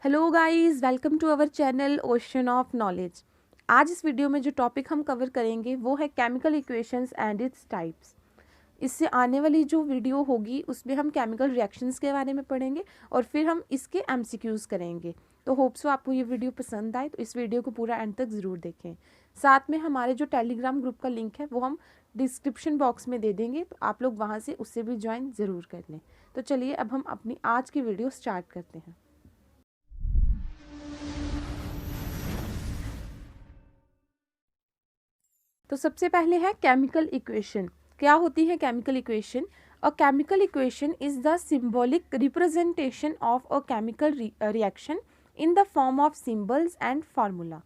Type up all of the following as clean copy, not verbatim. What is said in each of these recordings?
Hello guys, welcome to our channel ocean of knowledge. आज इस video में जो टॉपिक हम कवर करेंगे वो है chemical equations and its types. इससे आने वाली जो वीडियो होगी उसमें हम केमिकल रिएक्शंस के बारे में पढ़ेंगे और फिर हम इसके एमसीक्यूज करेंगे। तो होप सो आपको ये वीडियो पसंद आए, तो इस वीडियो को पूरा एंड तक ज़रूर देखें। साथ में हमारे जो टेलीग्राम ग्रुप का लिंक है वो हम डिस्क्रिप्शन बॉक्स में दे देंगे, तो आप लोग वहाँ से उससे भी ज्वाइन ज़रूर कर लें। तो चलिए अब हम अपनी आज की वीडियो स्टार्ट करते हैं। तो सबसे पहले है केमिकल इक्वेशन। क्या होती है chemical equation? A chemical equation is the symbolic representation of a chemical reaction in the form of symbols and formula.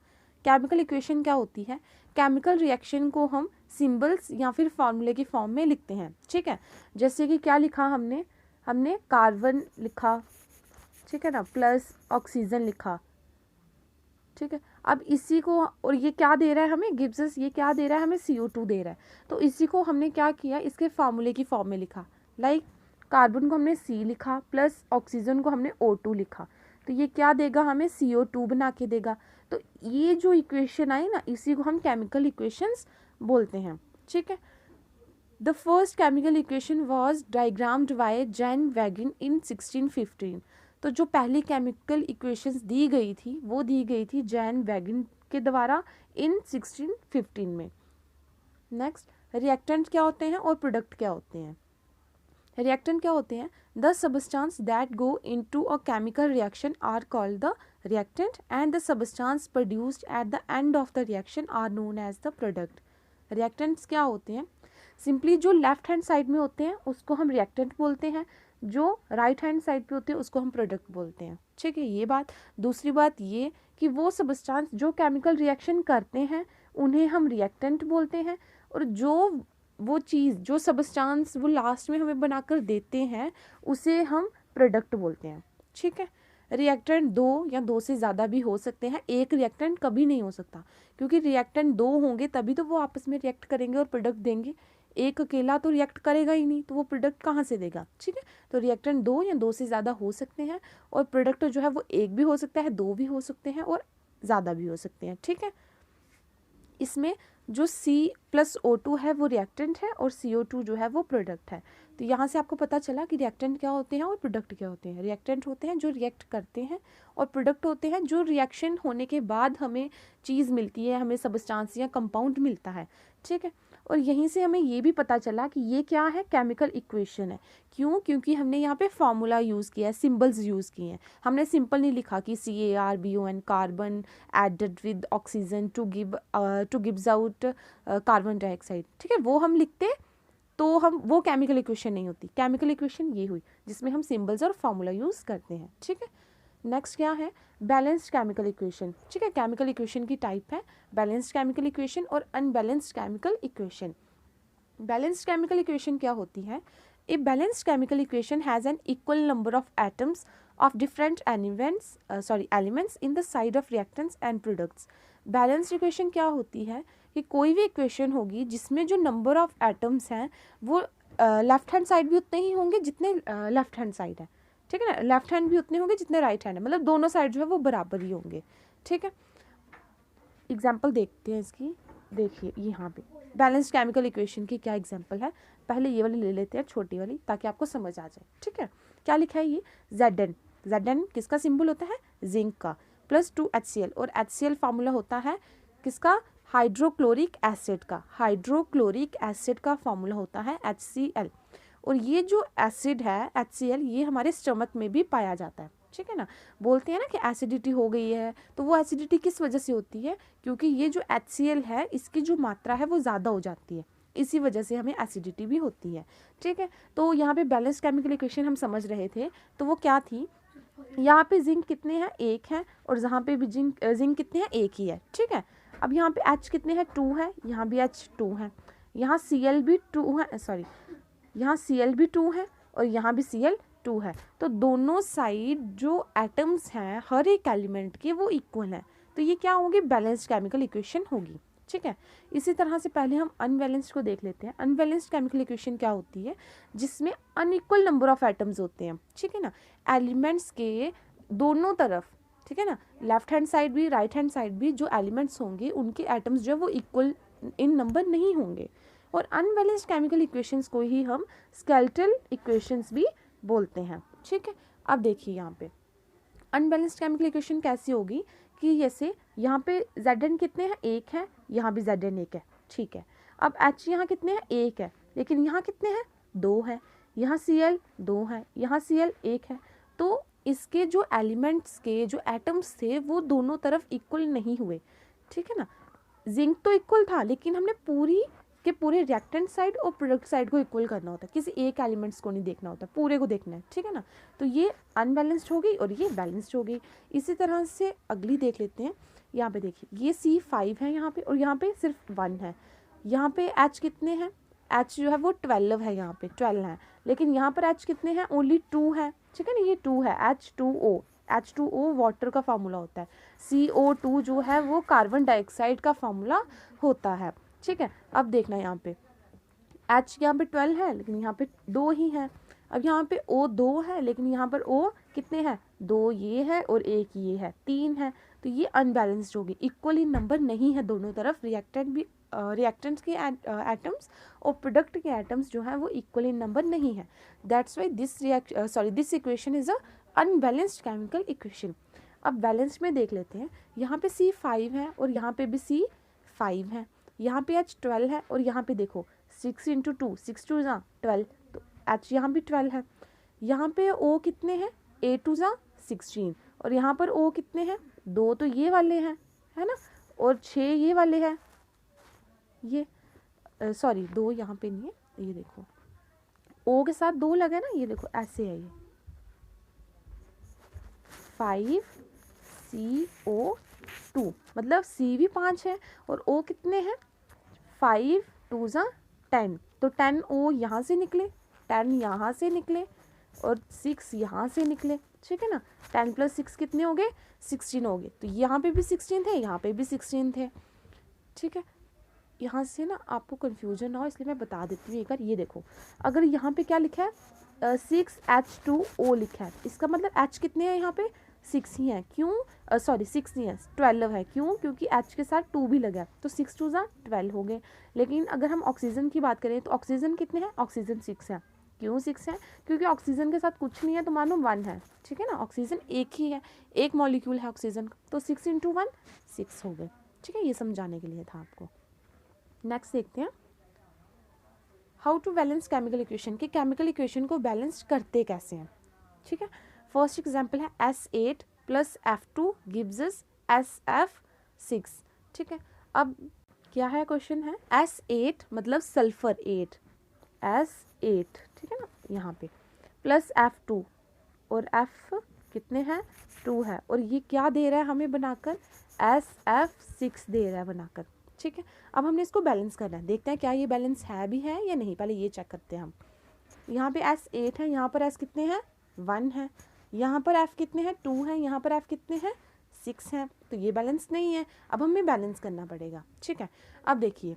Chemical equation क्या होती है? केमिकल रिएक्शन को हम सिंबल्स या फिर फार्मूले की फॉर्म में लिखते हैं। ठीक है, जैसे कि क्या लिखा हमने कार्बन लिखा, ठीक है ना, प्लस ऑक्सीजन लिखा। ठीक है, अब इसी को, और ये क्या दे रहा है हमें, गिब्स, ये क्या दे रहा है हमें, CO2 दे रहा है। तो इसी को हमने क्या किया, इसके फार्मूले की फॉर्म में लिखा। लाइक कार्बन को हमने C लिखा प्लस ऑक्सीजन को हमने O2 लिखा। तो ये क्या देगा हमें, CO2 बना के देगा। तो ये जो इक्वेशन आई ना, इसी को हम केमिकल इक्वेशंस बोलते हैं। ठीक है, the first chemical equation was diagrammed by Jean Beguin in 1615। तो जो पहली केमिकल इक्वेशंस दी गई थी वो दी गई थी जैन वैगिन के द्वारा इन 1615 में। नेक्स्ट, रिएक्टेंट क्या होते हैं और प्रोडक्ट क्या होते हैं? रिएक्टेंट क्या होते हैं? The substance that go into a chemical reaction are called the reactant and the substance produced at the end of the reaction are known as the product. Reactants क्या होते हैं? सिंपली जो लेफ्ट हैंड साइड में होते हैं उसको हम reactant बोलते हैं, जो राइट हैंड साइड पे होते हैं उसको हम प्रोडक्ट बोलते हैं। ठीक है, ये बात। दूसरी बात ये कि वो सबस्टेंस जो केमिकल रिएक्शन करते हैं उन्हें हम रिएक्टेंट बोलते हैं, और वो चीज़ जो सबस्टेंस वो लास्ट में हमें बनाकर देते हैं उसे हम प्रोडक्ट बोलते हैं। ठीक है, रिएक्टेंट दो या दो से ज़्यादा भी हो सकते हैं, एक रिएक्टेंट कभी नहीं हो सकता, क्योंकि रिएक्टेंट दो होंगे तभी तो वो आपस में रिएक्ट करेंगे और प्रोडक्ट देंगे। एक अकेला तो रिएक्ट करेगा ही नहीं, तो वो प्रोडक्ट कहाँ से देगा? ठीक है, तो रिएक्टेंट दो या दो से ज़्यादा हो सकते हैं, और प्रोडक्ट जो है वो एक भी हो सकता है, दो भी हो सकते हैं, और ज़्यादा भी हो सकते हैं। ठीक है, इसमें जो C+O2 है वो रिएक्टेंट है और CO2 जो है वो प्रोडक्ट है। तो यहाँ से आपको पता चला कि रिएक्टेंट क्या होते हैं और प्रोडक्ट क्या होते हैं। रिएक्टेंट होते हैं जो रिएक्ट करते हैं, और प्रोडक्ट होते हैं जो रिएक्शन होने के बाद हमें चीज़ मिलती है, हमें सबस्टेंस या कंपाउंड मिलता है। ठीक है, और यहीं से हमें ये भी पता चला कि ये क्या है, केमिकल इक्वेशन है। क्यों? क्योंकि हमने यहाँ पे फार्मूला यूज़ किया है, सिंबल्स यूज़ किए हैं। हमने सिंपल नहीं लिखा कि CARBON, carbon added with oxygen to gives out carbon dioxide. ठीक है, वो हम लिखते तो हम वो केमिकल इक्वेशन नहीं होती। केमिकल इक्वेशन ये हुई जिसमें हम सिंबल्स और फार्मूला यूज़ करते हैं। ठीक है, नेक्स्ट क्या है, बैलेंस्ड केमिकल इक्वेशन। ठीक है, केमिकल इक्वेशन की टाइप है बैलेंस्ड केमिकल इक्वेशन और unbalanced chemical equation. Balanced chemical equation क्या होती है? A balanced chemical equation has an equal number of atoms of different elements in the side of reactants and products। Balanced equation क्या होती है कि कोई भी इक्वेशन होगी जिसमें जो नंबर ऑफ एटम्स हैं वो लेफ्ट हैंड साइड भी उतने ही होंगे जितने लेफ्ट हैंड साइड है। ठीक है ना, लेफ्ट हैंड भी उतने होंगे जितने राइट हैंड है, मतलब दोनों साइड जो है वो बराबर ही होंगे। ठीक है, एग्जाम्पल देखते हैं इसकी। देखिए यहाँ पे बैलेंस्ड केमिकल इक्वेशन की क्या एग्जाम्पल है, पहले ये वाली ले लेते हैं, छोटी वाली, ताकि आपको समझ आ जाए। ठीक है, क्या लिखा है ये, Zn किसका सिंबल होता है, जिंक का, प्लस 2HCl, और HCl फार्मूला होता है किसका, हाइड्रोक्लोरिक एसिड का। हाइड्रोक्लोरिक एसिड का फार्मूला होता है HCl, और ये जो एसिड है HCl ये हमारे स्टमक में भी पाया जाता है। ठीक है ना, बोलते हैं ना कि एसिडिटी हो गई है, तो वो एसिडिटी किस वजह से होती है, क्योंकि ये जो HCl है इसकी जो मात्रा है वो ज़्यादा हो जाती है, इसी वजह से हमें एसिडिटी भी होती है। ठीक है, तो यहाँ पे बैलेंस्ड केमिकल इक्वेशन हम समझ रहे थे, तो वो क्या थी, यहाँ पे जिंक कितने हैं, एक है, और जहाँ पे भी जिंक कितने हैं, एक ही है। ठीक है, अब यहाँ पे H कितने हैं, 2 है, यहाँ भी H2 है, यहाँ Cl भी 2 है, सॉरी यहाँ Cl भी 2 है, और यहाँ भी Cl2 है। तो दोनों साइड जो एटम्स हैं हर एक एलिमेंट के वो इक्वल हैं, तो ये क्या होगी, बैलेंस्ड केमिकल इक्वेशन होगी। ठीक है, इसी तरह से पहले हम अनबैलेंस्ड को देख लेते हैं। अनबैलेंस्ड केमिकल इक्वेशन क्या होती है, जिसमें अनइक्वल नंबर ऑफ एटम्स होते हैं। ठीक है ना, एलिमेंट्स के दोनों तरफ ठीक है ना, लेफ्ट हैंड साइड भी राइट हैंड साइड भी जो एलिमेंट्स होंगे उनके एटम्स जो है वो इक्वल इन नंबर नहीं होंगे। और अनबैलेंस्ड केमिकल इक्वेशंस को ही हम स्केलेटल इक्वेशंस भी बोलते हैं। ठीक है, अब देखिए यहाँ पे अनबैलेंस्ड केमिकल इक्वेशन कैसी होगी कि जैसे यहाँ पे Zn कितने हैं, एक है, यहाँ भी Zn एक है, ठीक है। अब H यहाँ कितने हैं, एक है, लेकिन यहाँ कितने हैं, दो है, यहाँ Cl दो है, यहाँ Cl एक है। तो इसके जो एलिमेंट्स के जो एटम्स थे वो दोनों तरफ इक्वल नहीं हुए, ठीक है ना। जिंक तो इक्वल था, लेकिन हमने पूरी के पूरे रिएक्टेंट साइड और प्रोडक्ट साइड को इक्वल करना होता है, किसी एक एलिमेंट्स को नहीं देखना होता, पूरे को देखना है, ठीक है ना। तो ये अनबैलेंस्ड हो गई और ये बैलेंस्ड हो गई। इसी तरह से अगली देख लेते हैं। यहाँ पे देखिए ये C5 है यहाँ पे, और यहाँ पे सिर्फ 1 है। यहाँ पे H कितने हैं, H जो है वो 12 है, यहाँ पे 12 है, लेकिन यहाँ पर H कितने हैं, ओनली 2 है, ठीक है ना, ये 2 है। H2O वाटर का फार्मूला होता है, CO2 जो है वो कार्बन डाइऑक्साइड का फार्मूला होता है, ठीक है। अब देखना यहाँ पे H यहाँ पे 12 है, लेकिन यहाँ पे 2 ही है। अब यहाँ पे O 2 है, लेकिन यहाँ पर O कितने हैं, 2 ये है और 1 ये है, 3 है। तो ये अनबैलेंस्ड होगी, इक्वली नंबर नहीं है दोनों तरफ। रिएक्टेंट्स के एटम्स और प्रोडक्ट के एटम्स जो है वो इक्वली नंबर नहीं है। That's why this equation is a unbalanced chemical equation. अब बैलेंस में देख लेते हैं। यहाँ पे C5 है और यहाँ पे भी C5 है, यहाँ पे H 12 है और यहाँ पे देखो 6 × 2, 6 2 12, तो H यहाँ भी 12 है। यहाँ पे O कितने हैं, A 2 16, और यहाँ पर O कितने हैं, 2 तो ये वाले हैं, है ना, और 6 ये वाले हैं, ये सॉरी 2 यहाँ पे नहीं है, ये देखो O के साथ 2 लगा ना, ये देखो ऐसे है, ये 5CO2, मतलब C भी 5 है और O कितने हैं, 5 2 10, तो 10 O यहाँ से निकले, 10 यहाँ से निकले और 6 यहाँ से निकले, ठीक है ना। 10 + 6 कितने हो गए, 16 हो गए। तो यहाँ पे भी 16 थे, यहाँ पे भी 16 थे, ठीक है। यहाँ से ना आपको कन्फ्यूजन ना हो इसलिए मैं बता देती हूँ एक बार। ये देखो, अगर यहाँ पे क्या लिखा है 6H2O लिखा है, इसका मतलब H कितने हैं, यहाँ पे 6 ही है, क्यों, सॉरी 6 नहीं है, 12 है, क्यों, क्योंकि H के साथ 2 भी लगा है, तो 6 2 12 हो गए। लेकिन अगर हम ऑक्सीजन की बात करें तो ऑक्सीजन कितने हैं, ऑक्सीजन 6 है, क्यों 6 है, क्योंकि ऑक्सीजन के साथ कुछ नहीं है तो मानो 1 है, ठीक है ना। ऑक्सीजन एक ही है, एक मॉलिक्यूल है ऑक्सीजन का, तो 6 × 1 6 हो गए, ठीक है। ये समझाने के लिए था आपको। नेक्स्ट देखते हैं how to balance chemical equation, कि केमिकल इक्वेशन को बैलेंस करते कैसे हैं, ठीक है। फर्स्ट एग्जांपल है S8 + F2 gives us SF6, ठीक है। अब क्या है, क्वेश्चन है S8 मतलब सल्फर 8, S8, ठीक है ना, यहाँ पे प्लस F2, और F कितने हैं, 2 है, और ये क्या दे रहा है हमें बनाकर, SF6 दे रहा है बनाकर, ठीक है। अब हमने इसको बैलेंस करना है, देखते हैं क्या ये बैलेंस है भी है या नहीं, पहले ये चेक करते हैं हम। यहाँ पे S8 है, यहाँ पर S कितने हैं, 1 है, यहाँ पर F कितने हैं, 2 है, यहाँ पर F कितने हैं, 6 है, तो ये बैलेंस नहीं है। अब हमें बैलेंस करना पड़ेगा, ठीक है। अब देखिए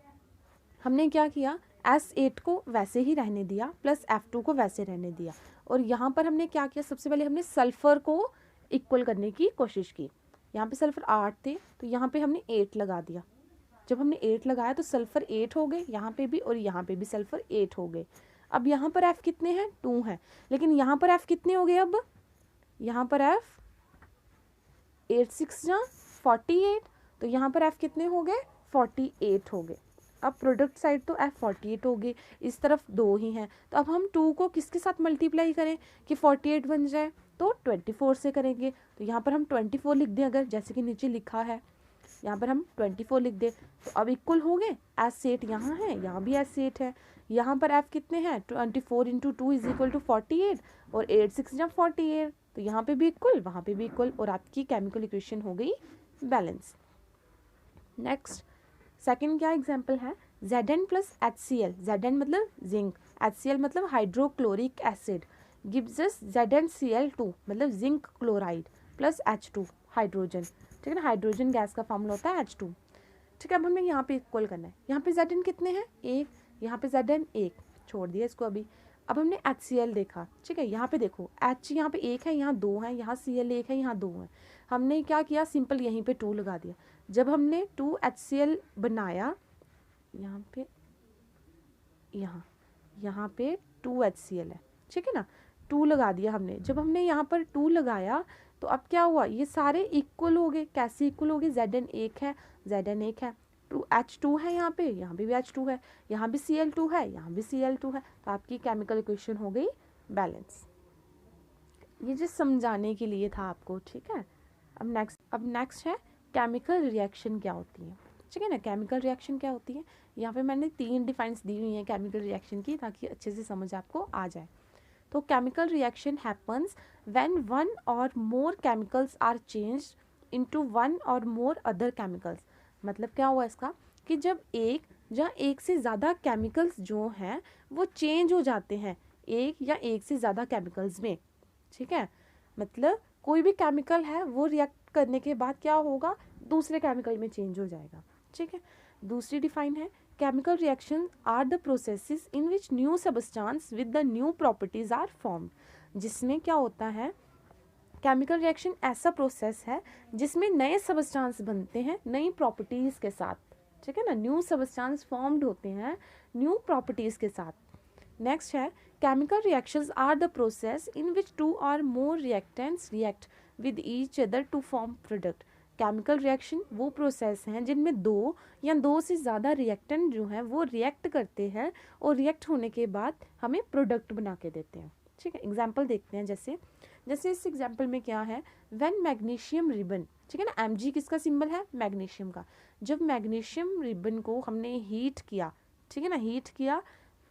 हमने क्या किया, S8 को वैसे ही रहने दिया प्लस F2 को वैसे रहने दिया, और यहाँ पर हमने क्या किया, सबसे पहले हमने सल्फर को इक्वल करने की कोशिश की। यहाँ पे सल्फर 8 थे तो यहाँ पे हमने 8 लगा दिया। जब हमने 8 लगाया तो सल्फर 8 हो गए यहाँ पे भी, और यहाँ पे भी सल्फर 8 हो गए। अब यहाँ पर F कितने हैं, 2 हैं, लेकिन यहाँ पर F कितने हो गए, अब यहाँ पर F 8 6 48, तो यहाँ पर F कितने हो गए, 48 हो गए। अब प्रोडक्ट साइड तो F 48 हो गए, इस तरफ 2 ही हैं, तो अब हम 2 को किसके साथ मल्टीप्लाई करें कि 48 बन जाए, तो 24 से करेंगे। तो यहाँ पर हम 24 लिख दें, अगर जैसे कि नीचे लिखा है यहाँ पर हम 24 लिख दें, तो अब इक्वल हो गए। S8 यहाँ है, यहाँ भी S8 है, यहाँ पर F कितने हैं, 24 × 2 = 48, और 8 6 48, तो यहाँ पे भी इक्वल, वहाँ पे भी इक्वल, और आपकी केमिकल इक्वेशन हो गई बैलेंस। नेक्स्ट सेकंड क्या एग्जांपल है, Zn + HCl, Zn मतलब जिंक, HCl मतलब hydrochloric acid, gives us ZnCl2 मतलब zinc chloride plus H2 hydrogen, ठीक है ना, हाइड्रोजन गैस का फार्मूला होता है H2, ठीक है। अब हमें यहाँ पे इक्वल करना है, यहाँ पे Zn कितने हैं, 1, यहाँ पे Zn 1, छोड़ दिया इसको अभी। अब हमने HCl देखा, ठीक है, यहाँ पे देखो H यहाँ पे एक है, यहाँ दो है, यहाँ Cl एक है, यहाँ दो है। हमने क्या किया, सिंपल यहीं पे 2 लगा दिया। जब हमने 2HCl बनाया, यहाँ पे यहाँ पे 2HCl है, ठीक है ना, 2 लगा दिया हमने। जब हमने यहाँ पर 2 लगाया तो अब क्या हुआ, ये सारे इक्वल हो गए। कैसे इक्वल हो गए, Zn एक है, Zn एक है, H2 है यहाँ पे भी H2 है, यहाँ भी Cl2 है, यहाँ भी Cl2 है। तो आपकी केमिकल इक्वेशन हो गई बैलेंस। ये जो समझाने के लिए था आपको, ठीक है। अब नेक्स्ट है केमिकल रिएक्शन क्या होती है, ठीक है ना। केमिकल रिएक्शन क्या होती है, यहाँ पे मैंने 3 डिफाइंस दी हुई हैं केमिकल रिएक्शन की, ताकि अच्छे से समझ आपको आ जाए। तो chemical reaction happens when one or more chemicals are changed into one or more other chemicals. मतलब क्या हुआ इसका, कि जब एक से ज़्यादा केमिकल्स जो हैं वो चेंज हो जाते हैं एक या एक से ज़्यादा केमिकल्स में, ठीक है। मतलब कोई भी केमिकल है वो रिएक्ट करने के बाद क्या होगा, दूसरे केमिकल में चेंज हो जाएगा, ठीक है। दूसरी डिफाइन है, chemical reaction are the processes in which new substance with the new properties are formed. जिसमें क्या होता है, केमिकल रिएक्शन ऐसा प्रोसेस है जिसमें नए सबस्टांस बनते हैं नई प्रॉपर्टीज के साथ, ठीक है ना। न्यू सबस्टांस फॉर्म्ड होते हैं न्यू प्रॉपर्टीज के साथ। नेक्स्ट है, chemical reactions are the process in which 2 or more reactants react with each other to form product. Chemical reaction वो प्रोसेस हैं जिनमें 2 या 2 से ज़्यादा रिएक्टेंट जो हैं वो रिएक्ट करते हैं और रिएक्ट होने के बाद हमें प्रोडक्ट बना के देते हैं, ठीक है। एग्जाम्पल देखते हैं, जैसे इस एग्जाम्पल में क्या है, व्हेन मैग्नीशियम रिबन, ठीक है ना, Mg किसका सिंबल है, मैग्नीशियम का। जब मैग्नीशियम रिबन को हमने हीट किया, ठीक है ना, हीट किया,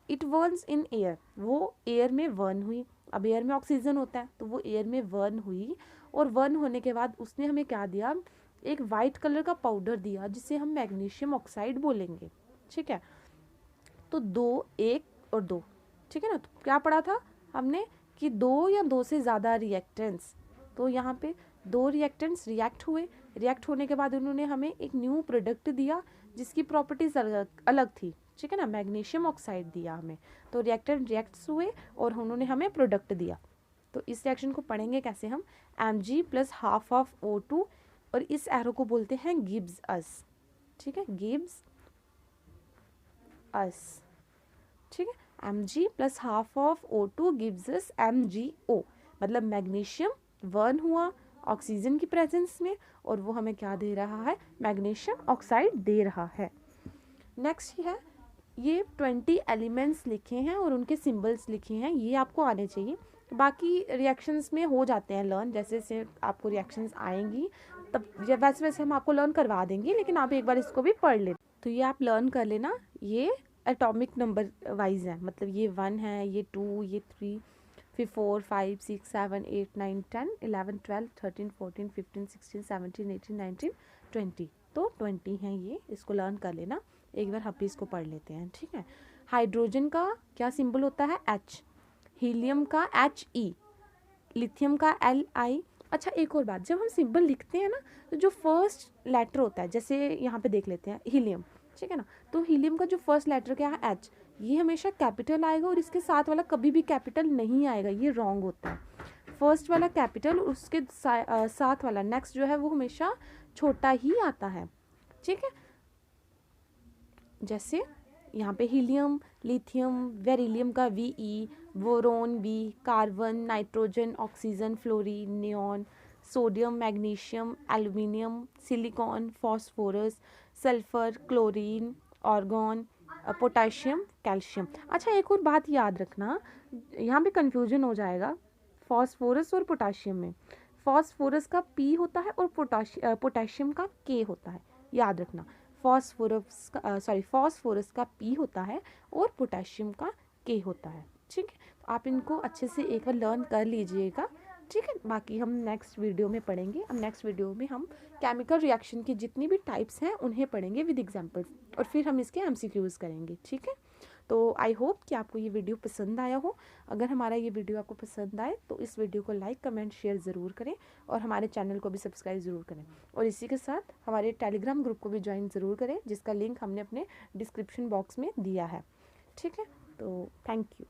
इट बर्न्स इन एयर, वो एयर में बर्न हुई। अब एयर में ऑक्सीजन होता है तो वो एयर में बर्न हुई, और बर्न होने के बाद उसने हमें क्या दिया, एक वाइट कलर का पाउडर दिया जिसे हम मैग्नीशियम ऑक्साइड बोलेंगे, ठीक है। तो 2, 1 और 2, ठीक है ना। तो क्या पढ़ा था हमने कि 2 या 2 से ज़्यादा रिएक्टेंट्स, तो यहाँ पे 2 रिएक्टेंट्स रिएक्ट हुए, रिएक्ट होने के बाद उन्होंने हमें एक न्यू प्रोडक्ट दिया जिसकी प्रॉपर्टीज अलग थी, ठीक है ना, मैग्नीशियम ऑक्साइड दिया हमें। तो रिएक्टेंट रिएक्ट्स हुए और उन्होंने हमें प्रोडक्ट दिया। तो इस रिएक्शन को पढ़ेंगे कैसे हम, Mg plus half of O2, और इस एरो को बोलते हैं गिब्स अस, ठीक है, गिब्स अस, ठीक है। Mg plus half of O2 gives us MgO। मतलब मैग्नीशियम बर्न हुआ ऑक्सीजन की प्रेजेंस में और वो हमें क्या दे रहा है, मैग्नीशियम ऑक्साइड दे रहा है। नेक्स्ट है, ये 20 एलिमेंट्स लिखे हैं और उनके सिंबल्स लिखे हैं, ये आपको आने चाहिए। बाकी रिएक्शंस में हो जाते हैं लर्न, जैसे जैसे आपको रिएक्शंस आएंगी तब वैसे वैसे हम आपको लर्न करवा देंगे, लेकिन आप एक बार इसको भी पढ़ लें। तो ये आप लर्न कर लेना, ये एटॉमिक नंबर वाइज है, मतलब ये 1 है, ये 2, ये 3, फिर 4, 5, 6, 7, 8, 9, 10, 11, 12, 13, 14, 15, 16, 17, 18, 19, 20। तो 20 हैं ये, इसको लर्न कर लेना। एक बार हम भी इसको पढ़ लेते हैं, ठीक है। हाइड्रोजन का क्या सिंबल होता है, H, हीलियम का He, लिथियम का Li। अच्छा एक और बात, जब हम सिंबल लिखते हैं ना तो जो फर्स्ट लेटर होता है, जैसे यहाँ पे देख लेते हैं हीलियम, ठीक है ना, तो हीलियम का जो फर्स्ट लेटर क्या है, H, ये हमेशा कैपिटल आएगा और इसके साथ वाला कभी भी कैपिटल नहीं आएगा, ये रॉन्ग होता है। फर्स्ट वाला कैपिटल, उसके साथ वाला नेक्स्ट जो है वो हमेशा छोटा ही आता है, ठीक है। जैसे यहाँ पे हीलियम, लिथियम, बेरिलियम का Ve, boron B, carbon, nitrogen, oxygen, fluorine, neon, sodium, magnesium, aluminium, silicon, phosphorus, sulphur, chlorine, argon, potassium, calcium. अच्छा एक और बात याद रखना, यहाँ पे कंफ्यूजन हो जाएगा फॉस्फोरस और पोटेशियम में। फॉस्फोरस का P होता है और पोटेशियम का K होता है, याद रखना। फॉस्फोरस का P होता है और पोटेशियम का K होता है, ठीक है। तो आप इनको अच्छे से एक बार लर्न कर लीजिएगा, ठीक है। बाकी हम नेक्स्ट वीडियो में पढ़ेंगे। अब नेक्स्ट वीडियो में हम केमिकल रिएक्शन की जितनी भी टाइप्स हैं उन्हें पढ़ेंगे विद एग्जांपल्स, और फिर हम इसके MCQs करेंगे, ठीक है। तो आई होप कि आपको ये वीडियो पसंद आया हो। अगर हमारा ये वीडियो आपको पसंद आए तो इस वीडियो को लाइक, कमेंट, शेयर ज़रूर करें और हमारे चैनल को भी सब्सक्राइब ज़रूर करें, और इसी के साथ हमारे टेलीग्राम ग्रुप को भी ज्वाइन ज़रूर करें, जिसका लिंक हमने अपने डिस्क्रिप्शन बॉक्स में दिया है, ठीक है। तो थैंक यू।